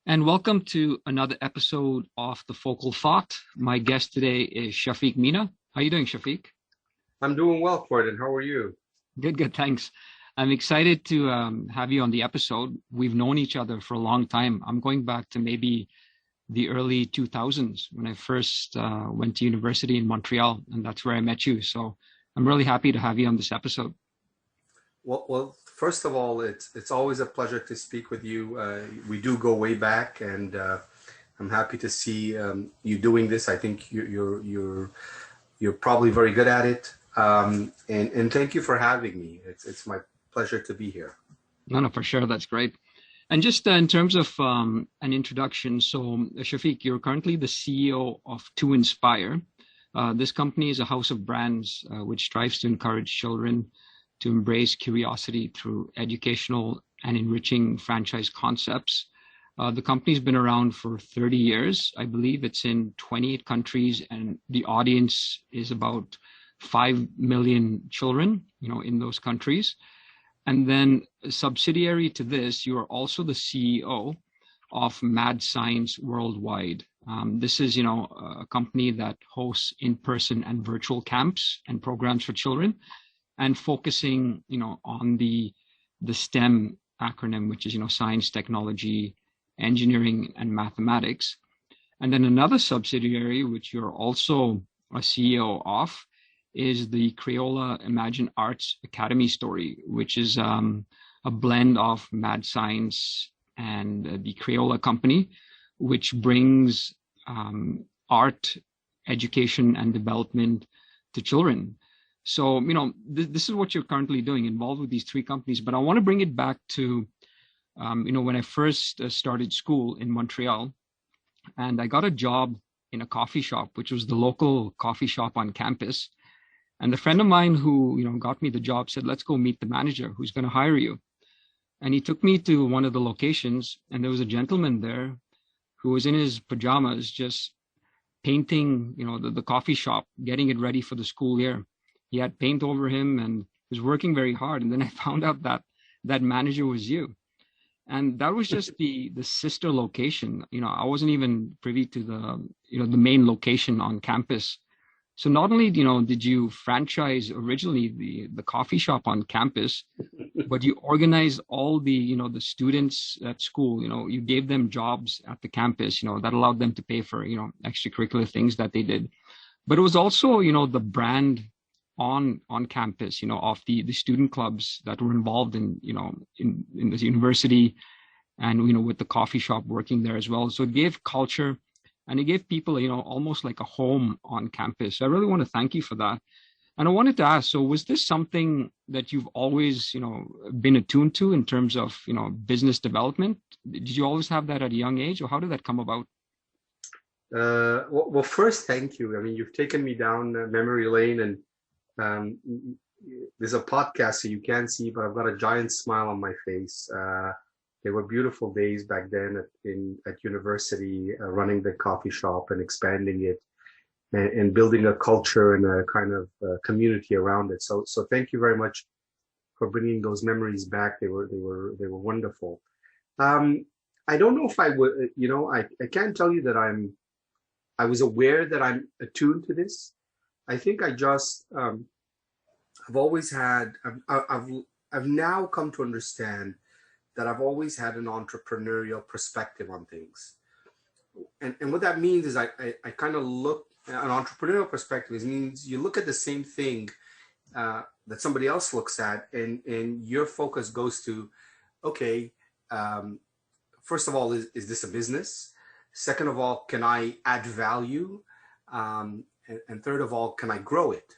And welcome to another episode of The Focal Thought. My guest today is Shafik Mina. How are you doing, Shafik? I'm doing well, Corden. How are you? Good, good, thanks. I'm excited to have you on the episode. We've known each other for a long time. I'm going back to maybe the early 2000s when I first went to university in Montreal, and that's where I met you. So I'm really happy to have you on this episode. First of all, it's always a pleasure to speak with you. We do go way back, and I'm happy to see you doing this. I think you're probably very good at it. And thank you for having me. It's my pleasure to be here. No, no, for sure. That's great. And just in terms of an introduction, so Shafiq, you're currently the CEO of To Inspire. This company is a house of brands which strives to encourage children to embrace curiosity through educational and enriching franchise concepts. The company's been around for 30 years. I believe it's in 28 countries, and the audience is about 5 million children, in those countries. And then subsidiary to this, you are also the CEO of Mad Science Worldwide. This is, a company that hosts in-person and virtual camps and programs for children, and focusing, on the STEM acronym, which is, science, technology, engineering, and mathematics. And then another subsidiary, which you're also a CEO of, is the Crayola Imagine Arts Academy story, which is a blend of Mad Science and the Crayola company, which brings art, education, and development to children. So, this is what you're currently doing, involved with these three companies. But I want to bring it back to, when I first started school in Montreal, and I got a job in a coffee shop, which was the local coffee shop on campus. And the friend of mine who, got me the job said, let's go meet the manager who's going to hire you. And he took me to one of the locations, and there was a gentleman there who was in his pajamas, just painting, the coffee shop, getting it ready for the school year. He had paint over him and was working very hard. And then I found out that that manager was you. And that was just the sister location. I wasn't even privy to the main location on campus. So not only, did you franchise originally the coffee shop on campus, but you organized all the students at school. You gave them jobs at the campus, that allowed them to pay for, extracurricular things that they did. But it was also, the brand on campus, of the student clubs that were involved in this university, and with the coffee shop working there as well. So it gave culture, and it gave people almost like a home on campus. So I really want to thank you for that. And I wanted to ask, so was this something that you've always been attuned to in terms of business development? Did you always have that at a young age, or how did that come about? First, thank you. I mean, you've taken me down memory lane, and um, there's a podcast so you can't see, but I've got a giant smile on my face. They were beautiful days back then at university, running the coffee shop and expanding it, and building a culture and a kind of community around it. So thank you very much for bringing those memories back. They were wonderful. I don't know if I would, I can't tell you that I was aware that I'm attuned to this. I think I just, I've always had, I've now come to understand that I've always had an entrepreneurial perspective on things. And what that means is I kind of look, an entrepreneurial perspective means you look at the same thing that somebody else looks at, and your focus goes to, okay, first of all, is this a business? Second of all, can I add value? And third of all, can I grow it?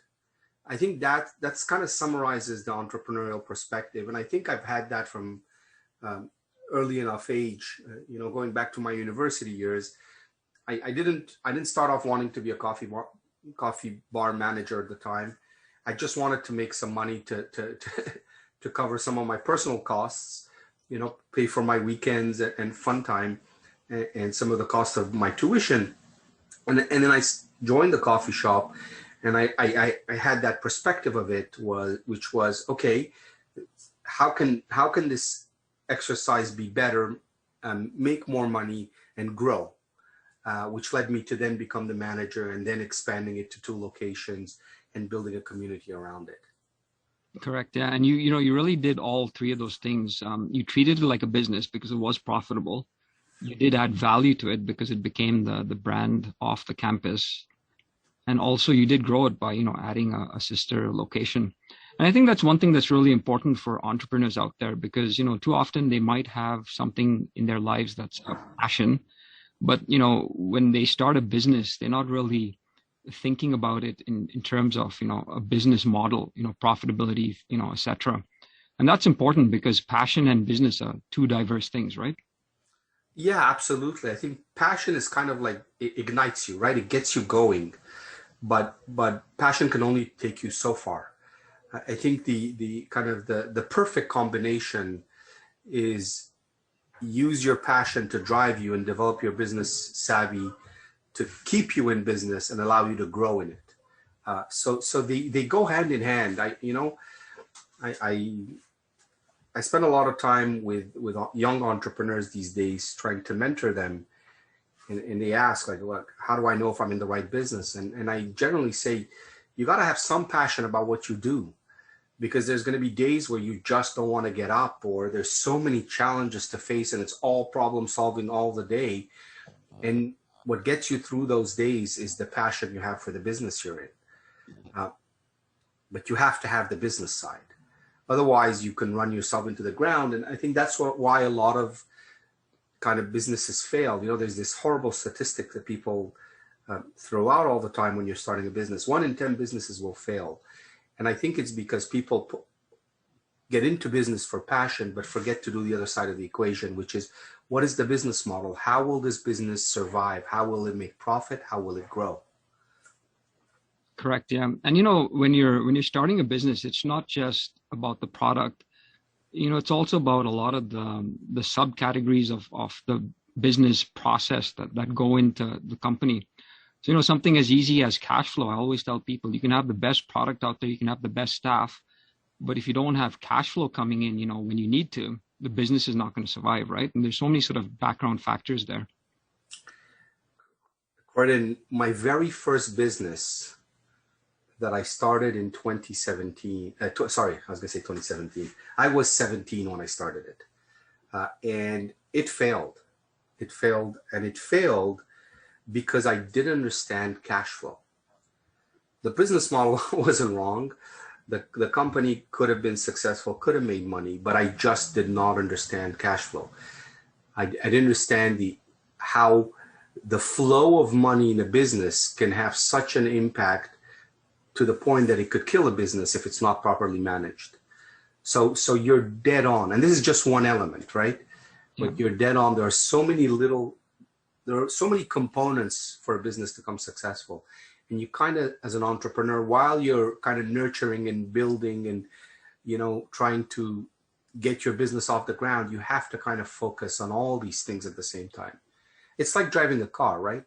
I think that's kind of summarizes the entrepreneurial perspective. And I think I've had that from early enough age, going back to my university years. I didn't start off wanting to be a coffee bar manager at the time. I just wanted to make some money to cover some of my personal costs, pay for my weekends and fun time, and some of the costs of my tuition. And then I joined the coffee shop, and I had that perspective of it, which was, okay, how can this exercise be better make more money, and grow, which led me to then become the manager and then expanding it to 2 locations and building a community around it. Correct. Yeah. And you really did all three of those things. You treated it like a business because it was profitable. You did add value to it because it became the brand off the campus. And also you did grow it by, adding a sister location. And I think that's one thing that's really important for entrepreneurs out there because, too often they might have something in their lives that's a passion, but, when they start a business, they're not really thinking about it in terms of, a business model, profitability, etc. And that's important because passion and business are two diverse things, right? Yeah, absolutely. I think passion is kind of like it ignites you, right? It gets you going, but passion can only take you so far. I think the kind of the perfect combination is use your passion to drive you and develop your business savvy to keep you in business and allow you to grow in it. So they go hand in hand. I spend a lot of time with young entrepreneurs these days trying to mentor them, and they ask like, "What? How do I know if I'm in the right business?" And I generally say, you got to have some passion about what you do, because there's going to be days where you just don't want to get up, or there's so many challenges to face, and it's all problem solving all the day. And what gets you through those days is the passion you have for the business you're in. But you have to have the business side. Otherwise, you can run yourself into the ground. And I think that's why a lot of kind of businesses fail. There's this horrible statistic that people throw out all the time when you're starting a business. 1 in 10 businesses will fail. And I think it's because people get into business for passion, but forget to do the other side of the equation, which is, what is the business model? How will this business survive? How will it make profit? How will it grow? Correct. Yeah. And when you're starting a business, it's not just about the product. It's also about a lot of the subcategories of the business process that go into the company. So, something as easy as cash flow, I always tell people, you can have the best product out there, you can have the best staff, but if you don't have cash flow coming in, when you need to, the business is not going to survive, right? And there's so many sort of background factors there. Gordon, my very first business that I started in 2017, I was going to say 2017. I was 17 when I started it. And it failed. It failed, and it failed because I didn't understand cash flow. The business model wasn't wrong. The company could have been successful, could have made money, but I just did not understand cash flow. I didn't understand how the flow of money in a business can have such an impact to the point that it could kill a business if it's not properly managed. So you're dead on. And this is just one element, right? Yeah. But you're dead on. There are so many components for a business to become successful. And you kind of, as an entrepreneur, while you're kind of nurturing and building and, trying to get your business off the ground, you have to kind of focus on all these things at the same time. It's like driving a car, right?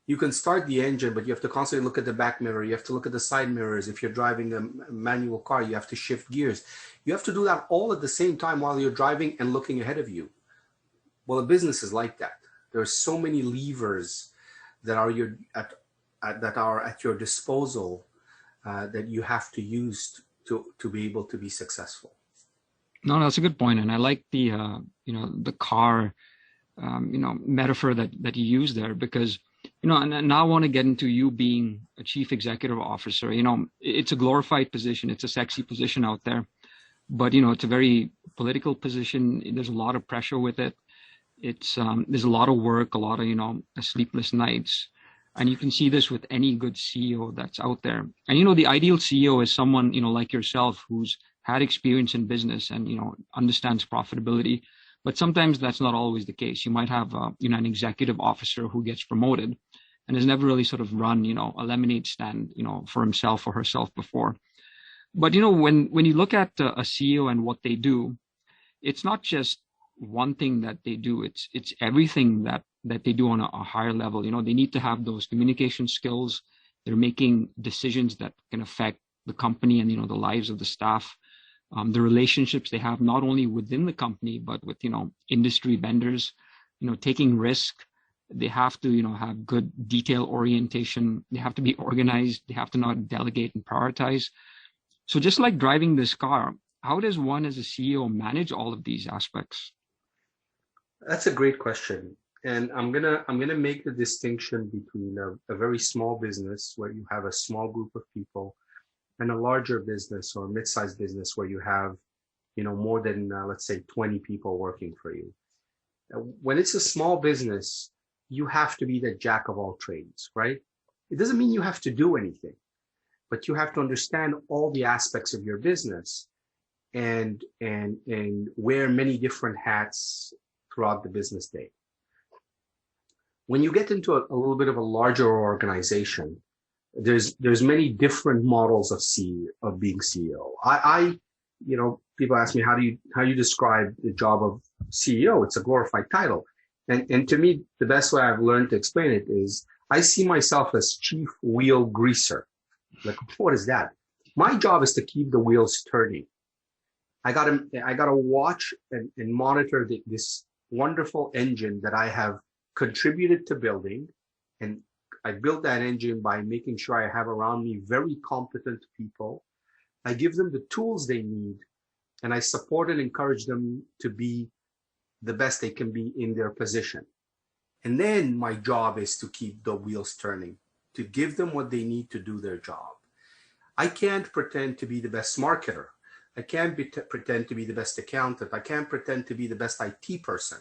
You can start the engine, but you have to constantly look at the back mirror. You have to look at the side mirrors. If you're driving a manual car, you have to shift gears. You have to do that all at the same time while you're driving and looking ahead of you. Well, a business is like that. There are so many levers that are at your disposal that you have to use to be able to be successful. No, that's a good point, and I like the the car metaphor that you use there, because and now I want to get into you being a chief executive officer. It's a glorified position, it's a sexy position out there, but it's a very political position. There's a lot of pressure with it. It's there's a lot of work, a lot of sleepless nights. And you can see this with any good CEO that's out there. And, the ideal CEO is someone, like yourself, who's had experience in business and, understands profitability. But sometimes that's not always the case. You might have, an executive officer who gets promoted and has never really sort of run, a lemonade stand, for himself or herself before. But, when you look at a CEO and what they do, it's not just one thing that they do. It's everything that they do on a higher level. They need to have those communication skills. They're making decisions that can affect the company and, the lives of the staff. The relationships they have not only within the company, but with, industry vendors. taking risk. They have to, have good detail orientation. They have to be organized. They have to not delegate and prioritize. So just like driving this car, how does one as a CEO manage all of these aspects? That's a great question. And I'm gonna make the distinction between a very small business where you have a small group of people and a larger business or mid-sized business where you have, more than let's say 20 people working for you. When it's a small business, you have to be the jack of all trades, right? It doesn't mean you have to do anything, but you have to understand all the aspects of your business and wear many different hats throughout the business day. When you get into a little bit of a larger organization, there's many different models of being CEO. People ask me how you describe the job of CEO. It's a glorified title, and to me the best way I've learned to explain it is I see myself as chief wheel greaser. Like, what is that? My job is to keep the wheels turning. I gotta watch and monitor this wonderful engine that I have contributed to building, and I built that engine by making sure I have around me very competent people. I give them the tools they need, and I support and encourage them to be the best they can be in their position. And then my job is to keep the wheels turning, to give them what they need to do their job. I can't pretend to be the best marketer. I can't pretend to be the best accountant. I can't pretend to be the best IT person.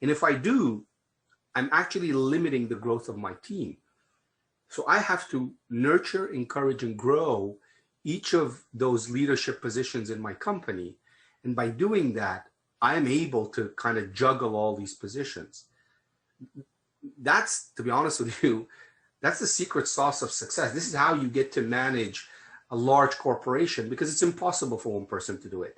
And if I do, I'm actually limiting the growth of my team. So I have to nurture, encourage, and grow each of those leadership positions in my company. And by doing that, I am able to kind of juggle all these positions. That's, to be honest with you, that's the secret sauce of success. This is how you get to manage a large corporation, because it's impossible for one person to do it.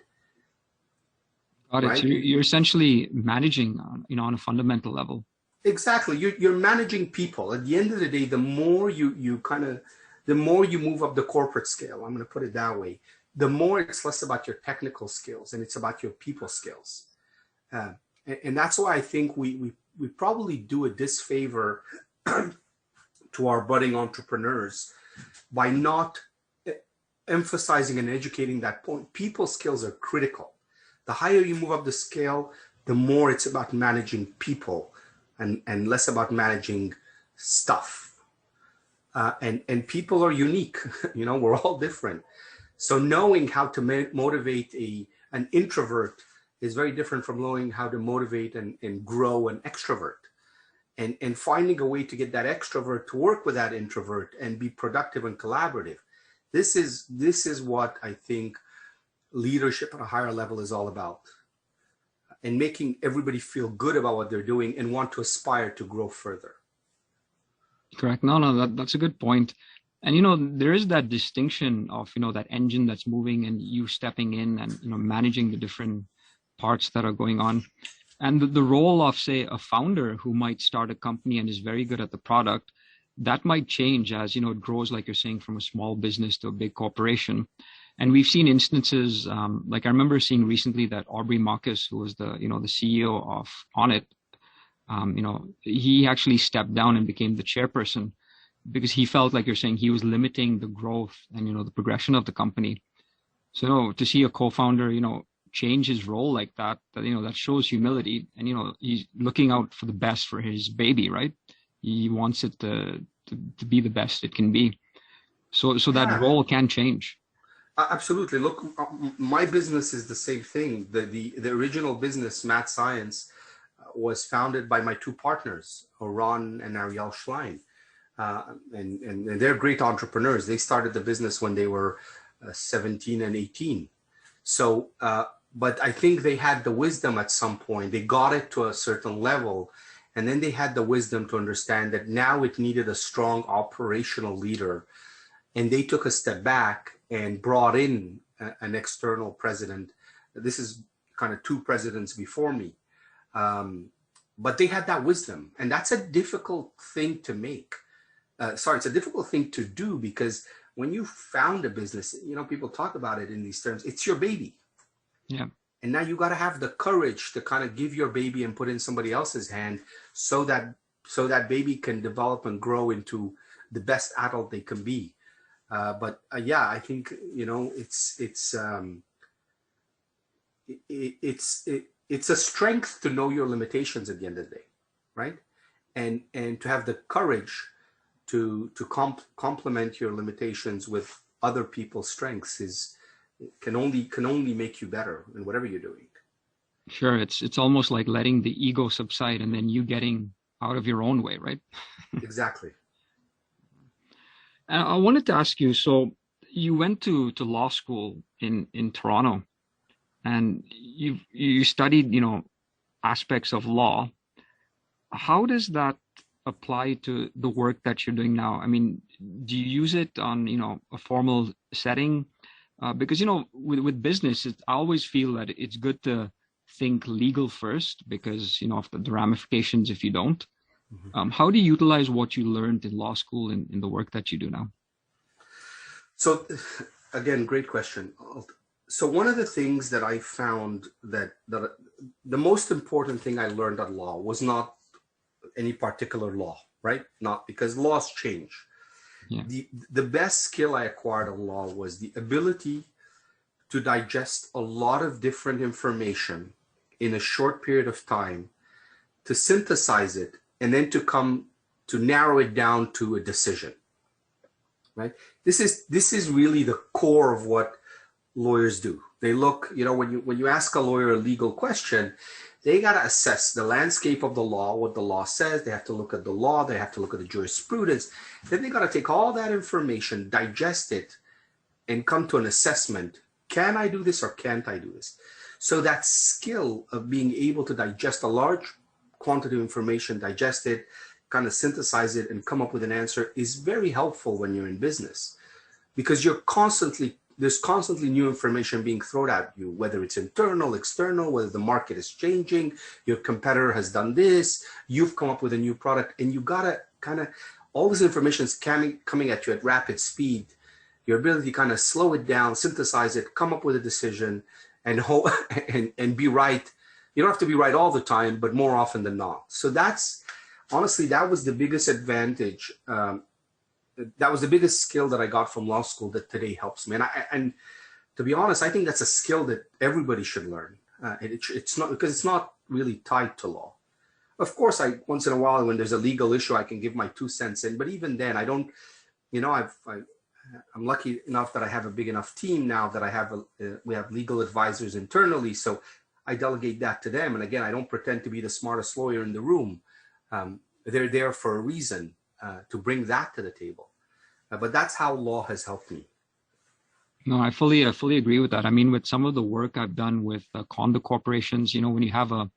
Got it. Right? So you're essentially managing, on a fundamental level. Exactly. You're managing people. At the end of the day, the more the more you move up the corporate scale, I'm going to put it that way, the more it's less about your technical skills and it's about your people skills. And that's why I think we probably do a disfavor to our budding entrepreneurs by not emphasizing and educating that point. People skills are critical. The higher you move up the scale, the more it's about managing people and less about managing stuff. And people are unique. We're all different. So knowing how to motivate an introvert is very different from knowing how to motivate and grow an extrovert. And finding a way to get that extrovert to work with that introvert and be productive and collaborative. This is what I think leadership at a higher level is all about. And making everybody feel good about what they're doing and want to aspire to grow further. Correct. No, that's a good point. And, there is that distinction of, that engine that's moving and you stepping in and, managing the different parts that are going on. And the role of, say, a founder who might start a company and is very good at the product, that might change as, it grows, like you're saying, from a small business to a big corporation. And we've seen instances, like I remember seeing recently that Aubrey Marcus, who was the CEO of Onnit, he actually stepped down and became the chairperson because he felt, like you're saying, he was limiting the growth and, the progression of the company. So, to see a co-founder, change his role like that, that shows humility. And, he's looking out for the best for his baby, right? He wants it to be the best it can be. So that role can change. Absolutely. Look, my business is the same thing. The original business, Math Science, was founded by my two partners, Ron and Ariel Schlein. And they're great entrepreneurs. They started the business when they were 17 and 18. So, but I think they had the wisdom at some point. They got it to a certain level. And then they had the wisdom to understand that now it needed a strong operational leader. And they took a step back and brought in an external president. This is kind of two presidents before me. But they had that wisdom. And that's a difficult thing to make. It's a difficult thing to do, because when you found a business, people talk about it in these terms, it's your baby. Yeah. And now you got to have the courage to kind of give your baby and put in somebody else's hand so that baby can develop and grow into the best adult they can be. But yeah, I think, you know, it's a strength to know your limitations at the end of the day, right? And to have the courage to complement your limitations with other people's strengths can only make you better in whatever you're doing. Sure, it's almost like letting the ego subside and then you getting out of your own way, right? Exactly. And I wanted to ask you, so you went to law school in Toronto, and you studied, you know, aspects of law. How does that apply to the work that you're doing now? I mean, do you use it on, you know, a formal setting? Because, you know, with business, I always feel that it's good to think legal first because, you know, of the ramifications if you don't. Mm-hmm. How do you utilize what you learned in law school in the work that you do now? So again, great question. So one of the things that I found that the most important thing I learned at law was not any particular law, right? Not because laws change. Yeah. The best skill I acquired at law was the ability to digest a lot of different information in a short period of time, to synthesize it, and then to narrow it down to a decision, right? This is really the core of what lawyers do. They look, you know, when you ask a lawyer a legal question, they got to assess the landscape of the law, what the law says. They have to look at the law. They have to look at the jurisprudence. Then they got to take all that information, digest it, and come to an assessment. Can I do this or can't I do this? So that skill of being able to digest a large quantity of information, digest it, kind of synthesize it, and come up with an answer is very helpful when you're in business, because there's constantly new information being thrown at you, whether it's internal, external, whether the market is changing, your competitor has done this, you've come up with a new product, and you gotta kind of, all this information is coming at you at rapid speed. Your ability to kind of slow it down, synthesize it, come up with a decision, and and be right. You don't have to be right all the time, but more often than not. So honestly, that was the biggest advantage. That was the biggest skill that I got from law school that today helps me. And to be honest, I think that's a skill that everybody should learn. It's not, because it's not really tied to law. Of course, once in a while, when there's a legal issue, I can give my 2 cents in. But even then, I don't. You know, I'm lucky enough that I have a big enough team now that we have legal advisors internally. So I delegate that to them. And again, I don't pretend to be the smartest lawyer in the room. They're there for a reason, to bring that to the table. But that's how law has helped me. No, I fully agree with that. I mean, with some of the work I've done with condo corporations, you know, when you have a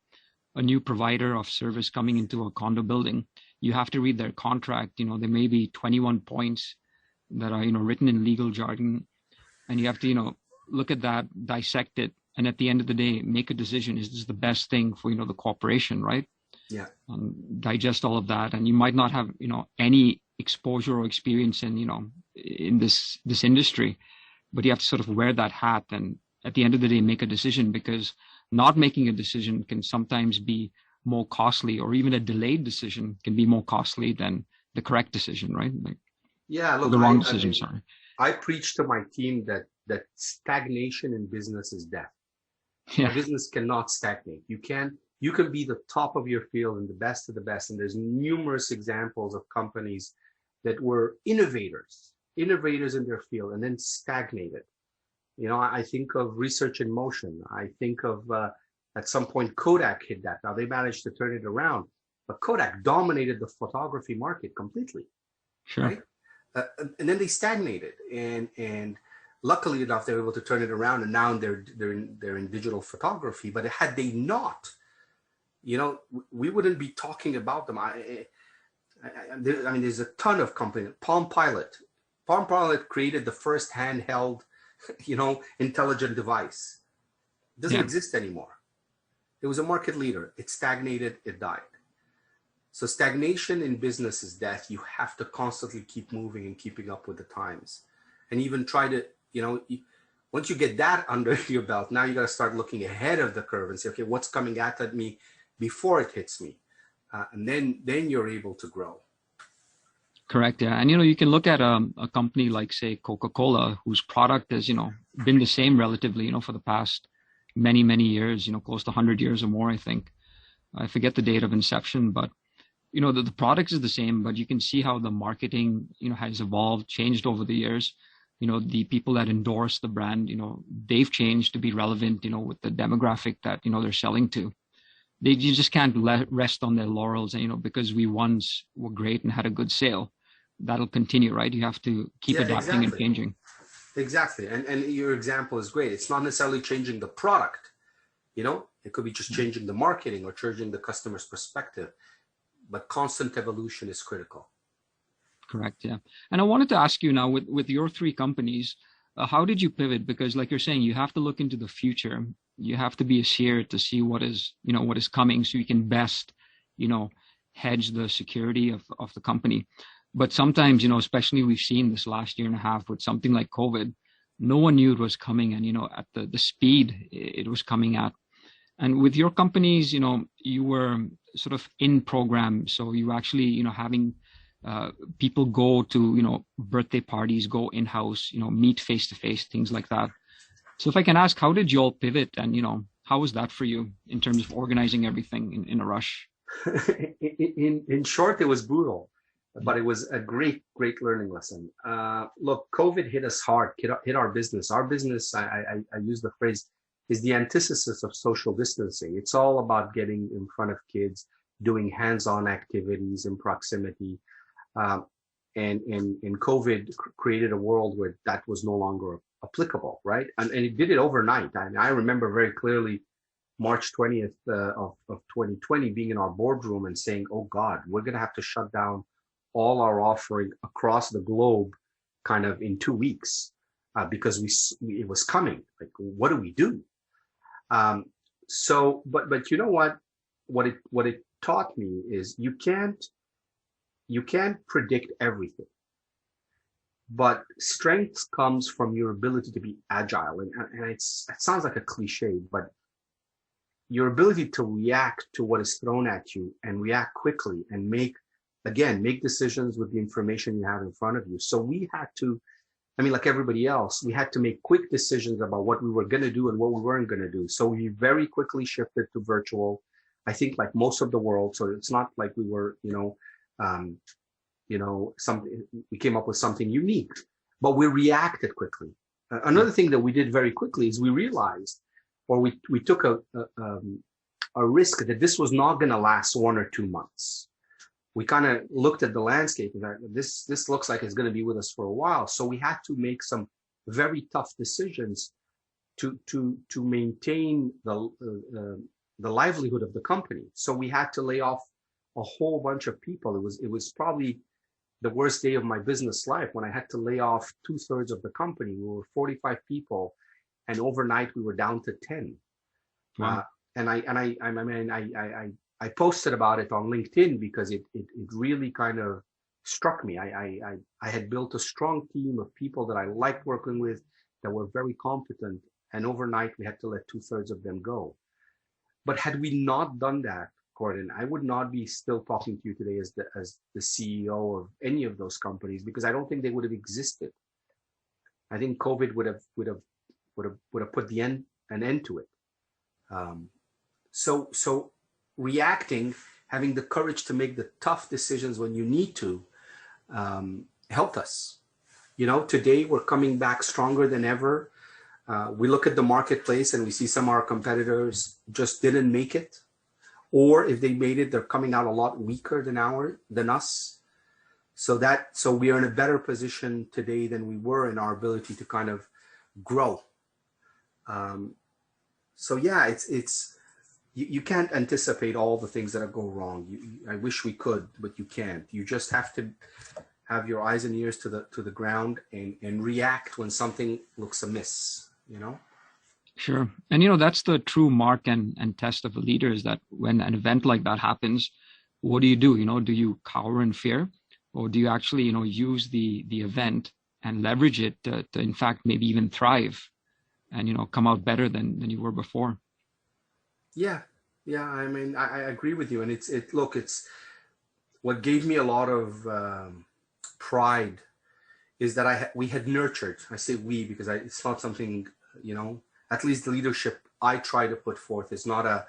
new provider of service coming into a condo building, you have to read their contract. You know, there may be 21 points that are, you know, written in legal jargon, and you have to, you know, look at that, dissect it, and at the end of the day, make a decision. Is this the best thing for, you know, the corporation, right? Yeah. Digest all of that, and you might not have, you know, any exposure or experience in, you know, in this industry, but you have to sort of wear that hat, and at the end of the day, make a decision, because not making a decision can sometimes be more costly, or even a delayed decision can be more costly than the correct decision, right? Like, yeah, look, the wrong decision. Sorry. I preach to my team that stagnation in business is death. Yeah. Business cannot stagnate. You can be the top of your field and the best of the best. And there's numerous examples of companies that were innovators in their field and then stagnated. You know, I think of Research in Motion. I think of at some point Kodak hit that. Now they managed to turn it around, but Kodak dominated the photography market completely. Sure. Right? And then they stagnated, and luckily enough, they were able to turn it around, and now they're in digital photography. But had they not, you know, we wouldn't be talking about them. I mean, there's a ton of companies. Palm Pilot created the first handheld, you know, intelligent device. It doesn't exist anymore. It was a market leader. It stagnated. It died. So stagnation in business is death. You have to constantly keep moving and keeping up with the times, and even try to, you know, Once you get that under your belt, now you got to start looking ahead of the curve and say, okay, what's coming at me before it hits me? And then you're able to grow. Correct. Yeah. And, you can look at a company like, say, Coca-Cola, whose product has, been the same relatively, for the past many, many years, close to 100 years or more, I think. I forget the date of inception, but, the product is the same, but you can see how the marketing, has evolved, changed over the years. The people that endorse the brand, they've changed to be relevant, with the demographic that, they're selling to. You just can't rest on their laurels, because we once were great and had a good sale. That'll continue, right? You have to keep adapting and changing. Exactly. And your example is great. It's not necessarily changing the product, it could be just changing the marketing or changing the customer's perspective, but constant evolution is critical. Correct. Yeah. And I wanted to ask you now, with your three companies, how did you pivot? Because like you're saying, you have to look into the future. You have to be a seer to see what is coming, so you can best, hedge the security of the company. But sometimes, especially we've seen this last year and a half with something like COVID, no one knew it was coming, and, at the speed it was coming at. And with your companies, you were sort of in program. So you actually, having people go to, birthday parties, go in-house, meet face-to-face, things like that. So if I can ask, how did you all pivot, and, how was that for you in terms of organizing everything in a rush? In short, it was brutal, but it was a great learning lesson. Look, COVID hit us hard, hit our business. Our business, I use the phrase, is the antithesis of social distancing. It's all about getting in front of kids, doing hands-on activities in proximity. And COVID created a world where that was no longer applicable, right? And it did it overnight. I remember very clearly March 20th of 2020 being in our boardroom and saying, oh God, we're going to have to shut down all our offering across the globe kind of in 2 weeks because it was coming. Like, what do we do? But you know what? What it taught me is you can't predict everything, but strength comes from your ability to be agile. And it sounds like a cliche, but your ability to react to what is thrown at you and react quickly and make decisions with the information you have in front of you. So we had to, like everybody else, we had to make quick decisions about what we were going to do and what we weren't going to do. So we very quickly shifted to virtual, I think, like most of the world. So it's not like we were, we came up with something unique, but we reacted quickly. Another thing that we did very quickly is we realized, or we took a risk that this was not going to last 1 or 2 months. We kind of looked at the landscape and this looks like it's going to be with us for a while. So we had to make some very tough decisions to maintain the livelihood of the company. So we had to lay off a whole bunch of people. It was probably the worst day of my business life when I had to lay off 2/3 of the company. We were 45 people, and overnight we were down to 10. Wow. I posted about it on LinkedIn because it really kind of struck me. I had built a strong team of people that I liked working with, that were very competent, and overnight we had to let 2/3 of them go. But had we not done that, Gordon, I would not be still talking to you today as the CEO of any of those companies, because I don't think they would have existed. I think COVID would have put an end to it. So reacting, having the courage to make the tough decisions when you need to, helped us. Today we're coming back stronger than ever. We look at the marketplace and we see some of our competitors just didn't make it, or if they made it, they're coming out a lot weaker than us. So we are in a better position today than we were in our ability to kind of grow. So yeah, it's you can't anticipate all the things that go wrong. I wish we could, but you can't. You just have to have your eyes and ears to the ground and react when something looks amiss. Sure. And that's the true mark and test of a leader, is that when an event like that happens, what do? Do you cower in fear, or do you actually use the event and leverage it to in fact maybe even thrive? and, come out better than you were before. Yeah, yeah. I mean, I agree with you, and look, it's what gave me a lot of pride is that we had nurtured. I say we because it's not something, at least the leadership I try to put forth is not a,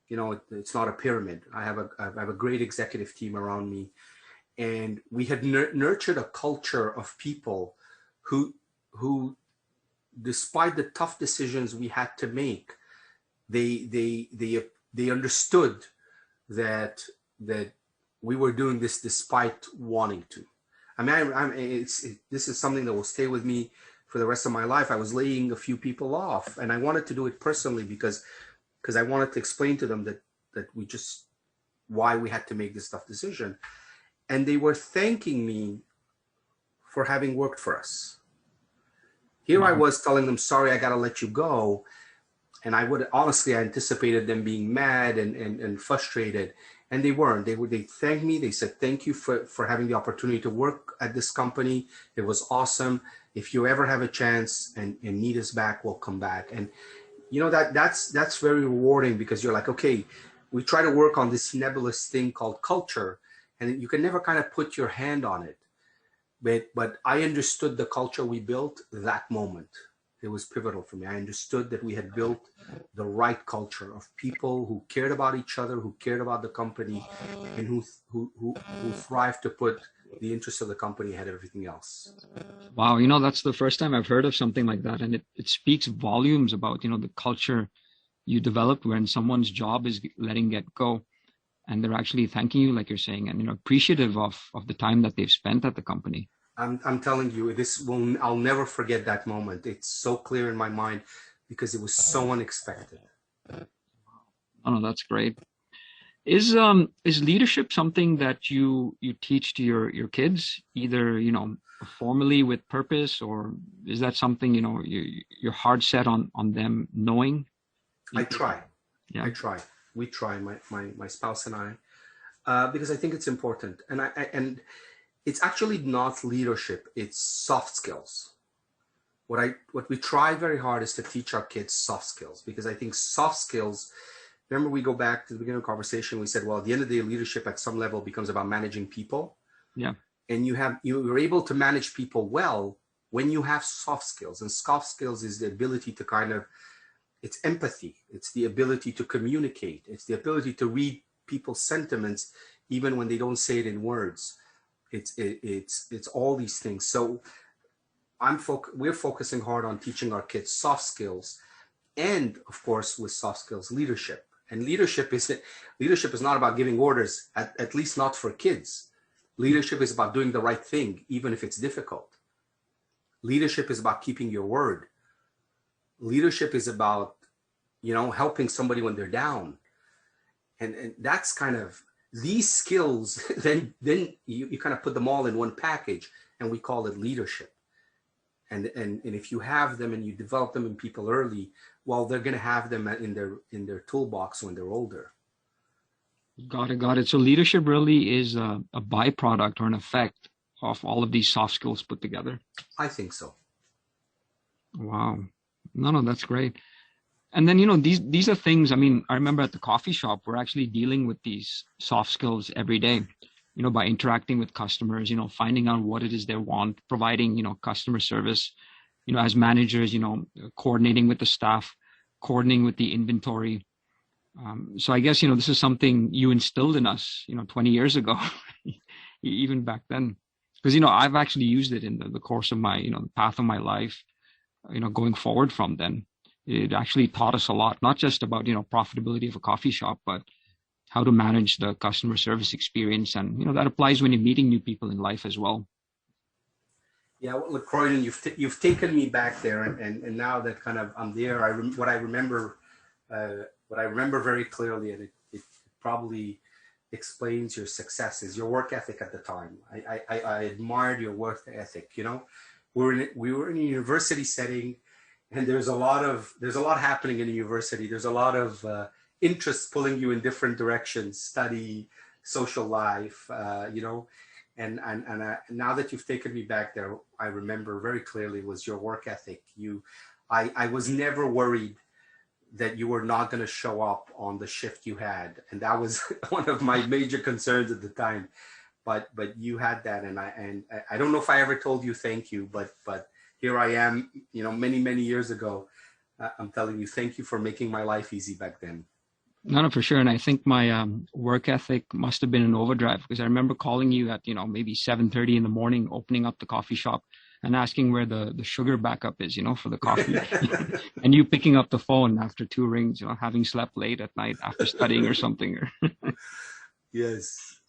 it's not a pyramid. I have a great executive team around me, and we had nurtured a culture of people who who despite the tough decisions we had to make, they understood that we were doing this despite wanting to. I mean, this is something that will stay with me for the rest of my life. I was laying a few people off, and I wanted to do it personally because I wanted to explain to them that we just why we had to make this tough decision, and they were thanking me for having worked for us. Here I Wow. was telling them, sorry, I got to let you go. And I anticipated them being mad and frustrated. And they weren't. They thanked me. They said, thank you for having the opportunity to work at this company. It was awesome. If you ever have a chance and need us back, we'll come back. And that's very rewarding because you're like, okay, we try to work on this nebulous thing called culture, and you can never kind of put your hand on it. But I understood the culture we built that moment. It was pivotal for me. I understood that we had built the right culture of people who cared about each other, who cared about the company, and who thrived to put the interests of the company ahead of everything else. Wow, that's the first time I've heard of something like that. And it speaks volumes about, the culture you developed when someone's job is letting get go and they're actually thanking you, like you're saying, and, appreciative of the time that they've spent at the company. I'm telling you, I'll never forget that moment. It's so clear in my mind because it was so unexpected. Oh, no, that's great. Is leadership something that you teach to your kids, either, formally with purpose, or is that something, you're hard set on them knowing? I try. Yeah. I try. We try, my spouse and I, because I think it's important. And it's actually not leadership, it's soft skills. What we try very hard is to teach our kids soft skills, because I think soft skills, remember we go back to the beginning of the conversation, we said, well, at the end of the day, leadership at some level becomes about managing people. Yeah. And you're able to manage people well when you have soft skills. And soft skills is the ability to it's empathy. It's the ability to communicate. It's the ability to read people's sentiments, even when they don't say it in words. It's all these things. So we're focusing hard on teaching our kids soft skills, and of course with soft skills, leadership. And leadership is not about giving orders, at least not for kids. Leadership is about doing the right thing, even if it's difficult. Leadership is about keeping your word. Leadership is about, helping somebody when they're down. And that's kind of these skills, then you kind of put them all in one package, and we call it leadership. And if you have them and you develop them in people early, well, they're going to have them in their toolbox when they're older. Got it. So leadership really is a byproduct or an effect of all of these soft skills put together. I think so. Wow. No, that's great. And then, these are things, I mean, I remember at the coffee shop, we're actually dealing with these soft skills every day, by interacting with customers, finding out what it is they want, providing, customer service, as managers, coordinating with the staff, coordinating with the inventory. So I guess, this is something you instilled in us, 20 years ago, even back then, because, I've actually used it in the course of my, the path of my life, going forward from then. It actually taught us a lot, not just about, profitability of a coffee shop, but how to manage the customer service experience. And, that applies when you're meeting new people in life as well. Yeah, well, look, Croydon, you've taken me back there, and now that kind of I'm there, what I remember very clearly, and it probably explains your successes, your work ethic at the time. I admired your work ethic. We were in a university setting, and there's a lot happening in a university. There's a lot of interests pulling you in different directions, study, social life, And now that you've taken me back there, I remember very clearly was your work ethic. I was never worried that you were not going to show up on the shift you had, and that was one of my major concerns at the time. But you had that, and I don't know if I ever told you thank you, but here I am, you know, many years ago. I'm telling you, thank you for making my life easy back then. No, for sure. And I think my work ethic must have been in overdrive, because I remember calling you at, maybe 7:30 in the morning, opening up the coffee shop and asking where the sugar backup is, for the coffee. And you picking up the phone after 2 rings, having slept late at night after studying or something. Yes.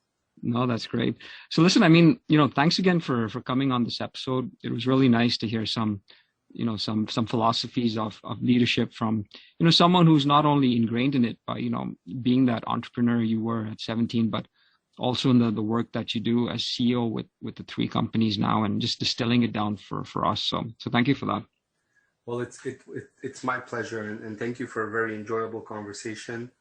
No, that's great. So listen, I mean, thanks again for coming on this episode. It was really nice to hear some philosophies of leadership from, someone who's not only ingrained in it by, being that entrepreneur you were at 17, but also in the work that you do as CEO with the 3 companies now, and just distilling it down for us. So thank you for that. Well, it's my pleasure, and thank you for a very enjoyable conversation.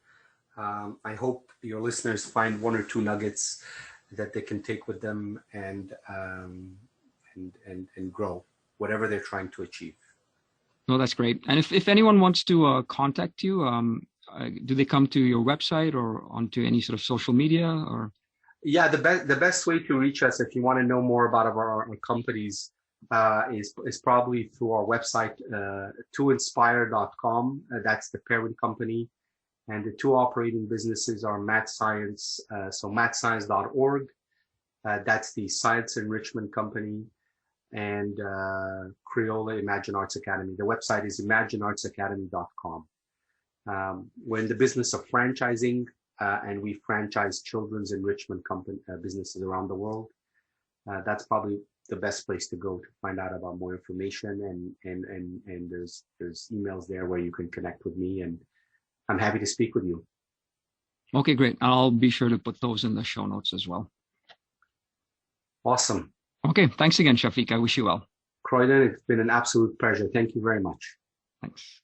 I hope your listeners find 1 or 2 nuggets that they can take with them and grow whatever they're trying to achieve. No, that's great. And if anyone wants to contact you, do they come to your website or onto any sort of social media? Or yeah, the best way to reach us, if you want to know more about our companies, is probably through our website, toinspire.com. That's the parent company, and the 2 operating businesses are Math Science, so mathscience.org. That's the science enrichment company, and Crayola Imagine Arts Academy. The website is imagineartsacademy.com. We're in the business of franchising, and we franchise children's enrichment businesses around the world. That's probably the best place to go to find out about more information, and there's emails there where you can connect with me, and I'm happy to speak with you. Okay, great. I'll be sure to put those in the show notes as well. Awesome. Okay, thanks again, Shafik. I wish you well. Croydon, it's been an absolute pleasure. Thank you very much. Thanks.